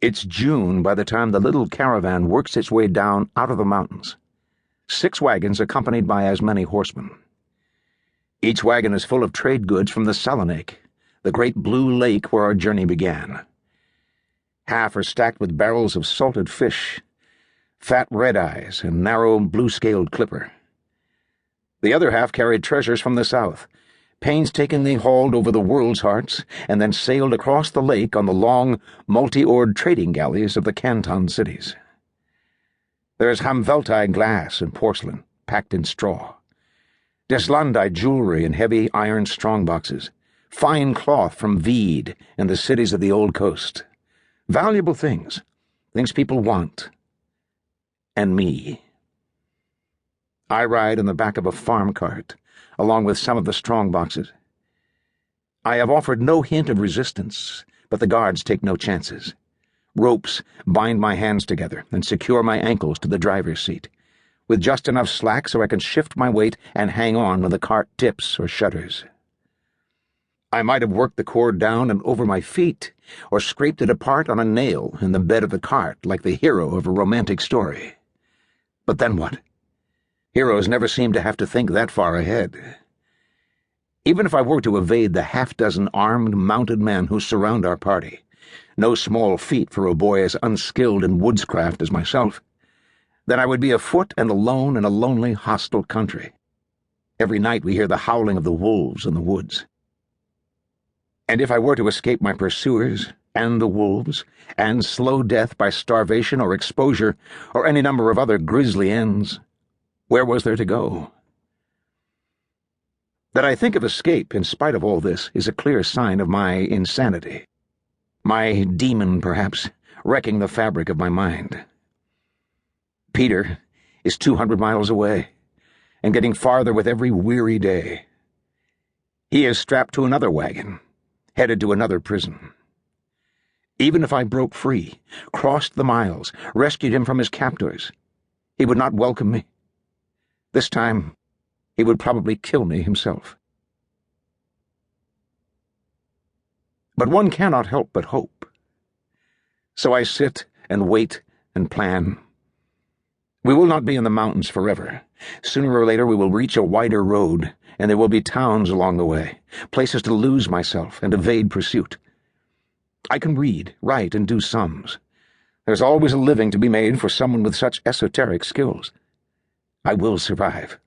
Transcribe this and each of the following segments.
It's June by the time the little caravan works its way down out of the mountains. 6 wagons accompanied by as many horsemen. Each wagon is full of trade goods from the Salonaic, the great blue lake where our journey began. Half are stacked with barrels of salted fish, fat red-eyes, and narrow blue-scaled clipper. The other half carried treasures from the south, painstakingly hauled over the world's hearts, and then sailed across the lake on the long, multi-oared trading galleys of the Canton cities. There's Hamveltai glass and porcelain, packed in straw. Deslandai jewelry in heavy iron strongboxes, fine cloth from Veed and the cities of the old coast. Valuable things people want. And me. I ride in the back of a farm cart, along with some of the strong boxes. I have offered no hint of resistance, but the guards take no chances. Ropes bind my hands together and secure my ankles to the driver's seat, with just enough slack so I can shift my weight and hang on when the cart tips or shudders. I might have worked the cord down and over my feet, or scraped it apart on a nail in the bed of the cart like the hero of a romantic story. But then what? Heroes never seem to have to think that far ahead. Even if I were to evade the half-dozen armed, mounted men who surround our party, no small feat for a boy as unskilled in woodscraft as myself, then I would be afoot and alone in a lonely, hostile country. Every night we hear the howling of the wolves in the woods. And if I were to escape my pursuers, and the wolves, and slow death by starvation or exposure, or any number of other grisly ends, where was there to go? That I think of escape in spite of all this is a clear sign of my insanity. My demon, perhaps, wrecking the fabric of my mind. Peter is 200 miles away, and getting farther with every weary day. He is strapped to another wagon, headed to another prison. Even if I broke free, crossed the miles, rescued him from his captors, he would not welcome me. This time, he would probably kill me himself. But one cannot help but hope. So I sit and wait and plan. We will not be in the mountains forever. Sooner or later we will reach a wider road, and there will be towns along the way, places to lose myself and evade pursuit. I can read, write, and do sums. There's always a living to be made for someone with such esoteric skills. I will survive.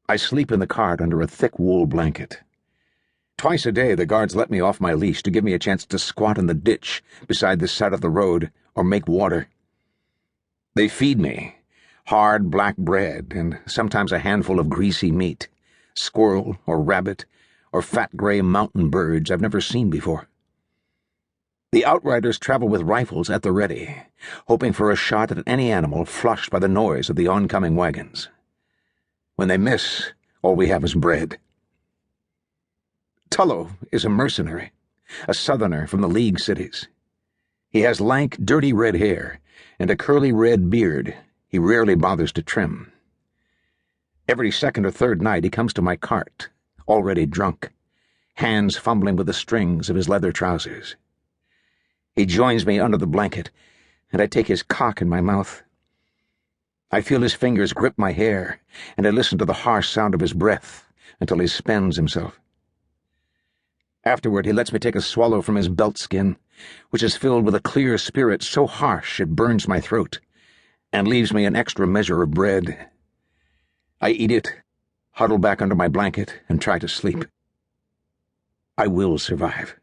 I sleep in the cart under a thick wool blanket. Twice a day the guards let me off my leash to give me a chance to squat in the ditch beside the side of the road or make water. They feed me hard black bread and sometimes a handful of greasy meat, squirrel or rabbit or fat gray mountain birds I've never seen before. The outriders travel with rifles at the ready, hoping for a shot at any animal flushed by the noise of the oncoming wagons. When they miss, all we have is bread. Tullo is a mercenary, a southerner from the League cities. He has lank, dirty red hair and a curly red beard he rarely bothers to trim. Every second or third night he comes to my cart, already drunk, hands fumbling with the strings of his leather trousers. He joins me under the blanket, and I take his cock in my mouth. I feel his fingers grip my hair, and I listen to the harsh sound of his breath until he spends himself. Afterward, he lets me take a swallow from his belt skin, which is filled with a clear spirit so harsh it burns my throat, and leaves me an extra measure of bread. I eat it, huddle back under my blanket, and try to sleep. I will survive.